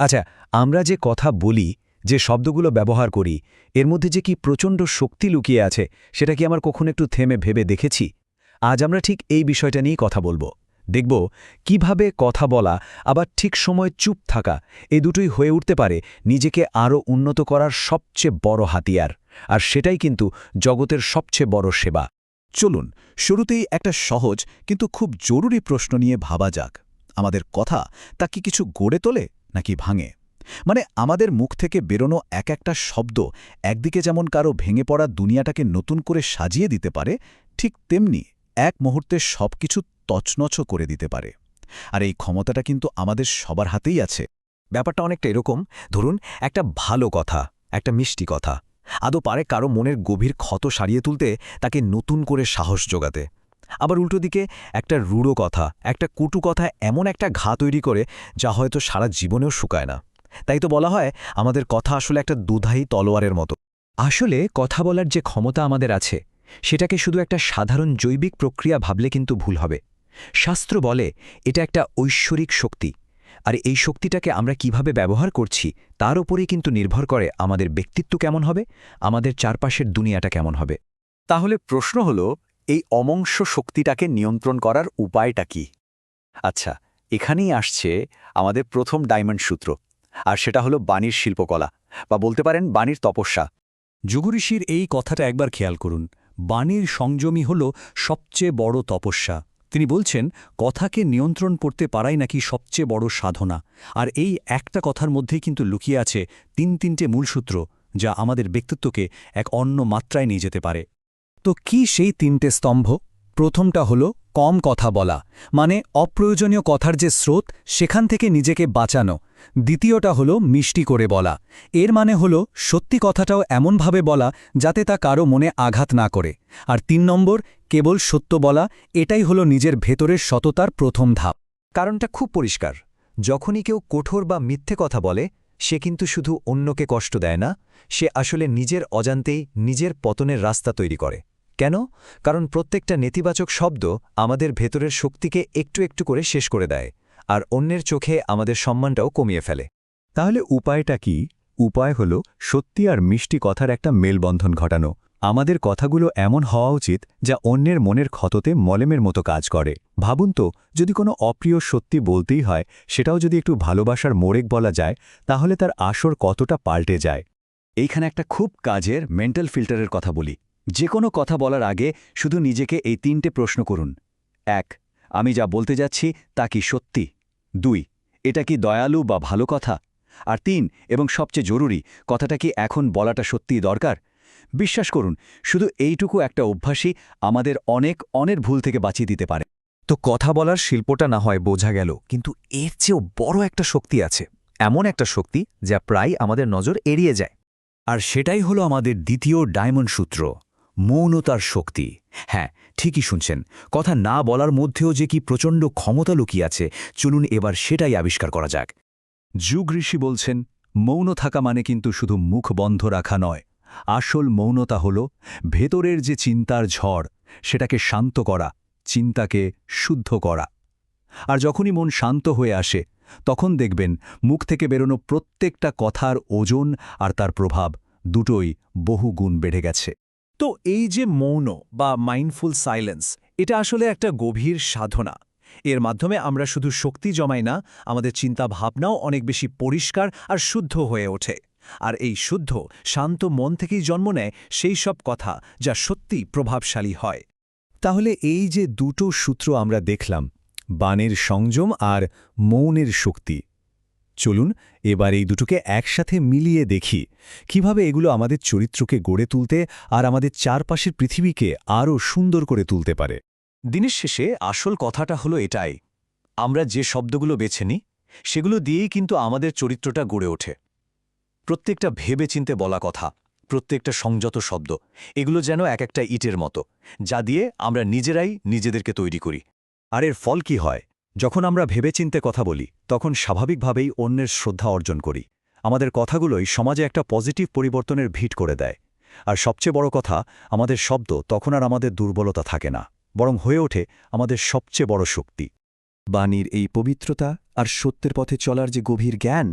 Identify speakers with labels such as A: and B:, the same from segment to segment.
A: আচ্ছা, আমরা যে কথা বলি, যে শব্দগুলো ব্যবহার করি, এর মধ্যে যে কি প্রচণ্ড শক্তি লুকিয়ে আছে, সেটা কি আমার কখনো একটু থেমে ভেবে দেখেছি? আজ আমরা ঠিক এই বিষয়টা নিয়েই কথা বলবো। দেখব কিভাবে কথা বলা আবার ঠিক সময় চুপ থাকা এই দুটোই হয়ে উঠতে পারে নিজেকে আরও উন্নত করার সবচেয়ে বড় হাতিয়ার। আর সেটাই কিন্তু জগতের সবচেয়ে বড় সেবা।
B: চলুন শুরুতেই একটা সহজ কিন্তু খুব জরুরি প্রশ্ন নিয়ে ভাবা যাক। আমাদের কথা তা কি কিছু গড়ে তোলে নাকি ভাঙে? মানে আমাদের মুখ থেকে বেরোনো এক একটা শব্দ একদিকে যেমন কারো ভেঙে পড়া দুনিয়াটাকে নতুন করে সাজিয়ে দিতে পারে, ঠিক তেমনি এক মুহূর্তে সবকিছু তছনছ করে দিতে পারে। আর এই ক্ষমতাটা কিন্তু আমাদের সবার হাতেই আছে।
A: ব্যাপারটা অনেকটা এরকম, ধরুন একটা ভালো কথা, একটা মিষ্টি কথা আদৌ পারে কারো মনের গভীর ক্ষত সারিয়ে তুলতে, তাকে নতুন করে সাহস যোগাতে। আবার উল্টো দিকে একটা রূঢ় কথা, একটা কটু কথা এমন একটা ঘা তৈরি করে যা হয়তো সারা জীবনেও শুকায় না। তাই তো বলা হয় আমাদের কথা আসলে একটা দুধায়ী তলোয়ারের মতো। আসলে কথা বলার যে ক্ষমতা আমাদের আছে, সেটাকে শুধু একটা সাধারণ জৈবিক প্রক্রিয়া ভাবলে কিন্তু ভুল হবে। শাস্ত্র বলে এটা একটা ঐশ্বরিক শক্তি। আর এই শক্তিটাকে আমরা কিভাবে ব্যবহার করছি তার উপরেই কিন্তু নির্ভর করে আমাদের ব্যক্তিত্ব কেমন হবে, আমাদের চারপাশের দুনিয়াটা কেমন হবে।
C: তাহলে প্রশ্ন হল, এই অমংস শক্তিটাকে নিয়ন্ত্রণ করার উপায়টা কি? আচ্ছা, এখানেই আসছে আমাদের প্রথম ডায়মন্ড সূত্র। আর সেটা হলো বাণীর শিল্পকলা, বা বলতে পারেন বাণীর তপস্যা।
D: যুগঋষির এই কথাটা একবার খেয়াল করুন। বাণীর সংযমই হল সবচেয়ে বড় তপস্যা। তিনি বলছেন, কথাকে নিয়ন্ত্রণ করতে পারাই নাকি সবচেয়ে বড় সাধনা। আর এই একটা কথার মধ্যেই কিন্তু লুকিয়ে আছে তিনটে মূলসূত্র, যা আমাদের ব্যক্তিত্বকে এক অন্য মাত্রায় নিয়ে যেতে পারে।
B: তো কি সেই তিনটে স্তম্ভ? প্রথমটা হলো কম কথা বলা, মানে অপ্রয়োজনীয় কথার যে স্রোত সেখান থেকে নিজেকে বাঁচানো। দ্বিতীয়টা হলো মিষ্টি করে বলা, এর মানে হলো সত্যি কথাটাও এমনভাবে বলা যাতে তা কারো মনে আঘাত না করে। আর ৩ নম্বর, কেবল সত্য বলা, এটাই হলো নিজের ভেতরের সততার প্রথম ধাপ।
A: কারণটা খুব পরিষ্কার। যখনই কেউ কঠোর বা মিথ্যে কথা বলে, সে কিন্তু শুধু অন্যকে কষ্ট দেয় না, সে আসলে নিজের অজান্তেই নিজের পতনের রাস্তা তৈরি করে। কেন? কারণ প্রত্যেকটা নেতিবাচক শব্দ আমাদের ভেতরের শক্তিকে একটু একটু করে শেষ করে দেয়, আর অন্যের চোখে আমাদের সম্মানটাও কমিয়ে ফেলে।
E: তাহলে উপায়টা কি? উপায় হল সত্যি আর মিষ্টি কথার একটা মেলবন্ধন ঘটানো। আমাদের কথাগুলো এমন হওয়া উচিত যা অন্যের মনের ক্ষততে মলেমের মতো কাজ করে। ভাবুন তো, যদি কোনো অপ্রিয় সত্যি বলতেই হয়, সেটাও যদি একটু ভালোবাসার মোড়ক বলা যায়, তাহলে তার আসর কতটা পাল্টে যায়।
C: এইখানে একটা খুব কাজের মেন্টাল ফিল্টারের কথা বলি। যে কোনো কথা বলার আগে শুধু নিজেকে এই ৩টে প্রশ্ন করুন। ১. আমি যা বলতে যাচ্ছি তা কি সত্যি? ২. এটা কি দয়ালু বা ভালো কথা? আর ৩, এবং সবচেয়ে জরুরি, কথাটা কি এখন বলাটা সত্যিই দরকার? বিশ্বাস করুন, শুধু এইটুকু একটা অভ্যাসই আমাদের অনেক ভুল থেকে বাঁচিয়ে দিতে পারে।
A: তো কথা বলার শিল্পটা না হয় বোঝা গেল, কিন্তু এর চেয়েও বড় একটা শক্তি আছে। এমন একটা শক্তি যা প্রায় আমাদের নজর এড়িয়ে যায়।
D: আর সেটাই হলো আমাদের দ্বিতীয় ডায়মন্ড সূত্র, মৌনতার শক্তি। হ্যাঁ, ঠিকই শুনছেন, কথা না বলার মধ্যেও যে কি প্রচণ্ড ক্ষমতা লুকিয়ে আছে, চলুন এবার সেটাই আবিষ্কার করা যাক। যুগ ঋষি বলছেন, মৌন থাকা মানে কিন্তু শুধু মুখ বন্ধ রাখা নয়। আসল মৌনতা হল ভেতরের যে চিন্তার ঝড়, সেটাকে শান্ত করা, চিন্তাকে শুদ্ধ করা। আর যখনই মন শান্ত হয়ে আসে, তখন দেখবেন মুখ থেকে বেরোনো প্রত্যেকটা কথার ওজন আর তার প্রভাব দুটোই বহু গুণ বেড়ে গেছে।
F: তো এই যে মৌন বা মাইন্ডফুল সাইলেন্স, এটা আসলে একটা গভীর সাধনা। এর মাধ্যমে আমরা শুধু শক্তি জমাই না, আমাদের চিন্তা ভাবনাও অনেক বেশি পরিষ্কার আর শুদ্ধ হয়ে ওঠে। আর এই শুদ্ধ, শান্ত মন থেকেই জন্ম নেয় সেই সব কথা যা সত্যি প্রভাবশালী হয়।
E: তাহলে এই যে দুটো সূত্র আমরা দেখলাম, বাণের সংযম আর মৌনের শক্তি, চলুন এবার এই দুটোকে একসাথে মিলিয়ে দেখি কিভাবে এগুলো আমাদের চরিত্রকে গড়ে তুলতে আর আমাদের চারপাশের পৃথিবীকে আরও সুন্দর করে তুলতে পারে।
F: দিনের শেষে আসল কথাটা হলো এটাই, আমরা যে শব্দগুলো বেছে নিই, সেগুলো দিয়েই কিন্তু আমাদের চরিত্রটা গড়ে ওঠে। প্রত্যেকটা ভেবেচিন্তে বলা কথা, প্রত্যেকটা সংযত শব্দ, এগুলো যেন এক একটা ইটের মতো, যা দিয়ে আমরা নিজেরাই নিজেদেরকে তৈরি করি।
C: আর এর ফল কি হয়? যখন আমরা ভেবেচিন্তে কথা বলি, তখন স্বাভাবিকভাবেই অন্যের শ্রদ্ধা অর্জন করি। আমাদের কথাগুলোই সমাজে একটা পজিটিভ পরিবর্তনের ভিট করে দেয়। আর সবচেয়ে বড় কথা, আমাদের শব্দ তখন আর আমাদের দুর্বলতা থাকে না, বরং হয়ে ওঠে আমাদের সবচেয়ে বড় শক্তি।
E: বাণীর এই পবিত্রতা আর সত্যের পথে চলার যে গভীর জ্ঞান,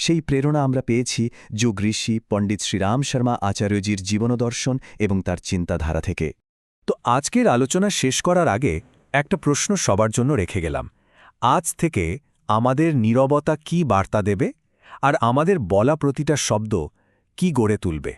B: সেই প্রেরণা আমরা পেয়েছি যোগ ঋষি পণ্ডিত শ্রীরাম শর্মা আচার্যজির জীবনদর্শন এবং তার চিন্তাধারা থেকে।
F: তো আজকের আলোচনা শেষ করার আগে একটা প্রশ্ন সবার জন্য রেখে গেলাম। আজ থেকে আমাদের নীরবতা কি বার্তা দেবে, আর আমাদের বলা প্রতিটা শব্দ কি গড়ে তুলবে?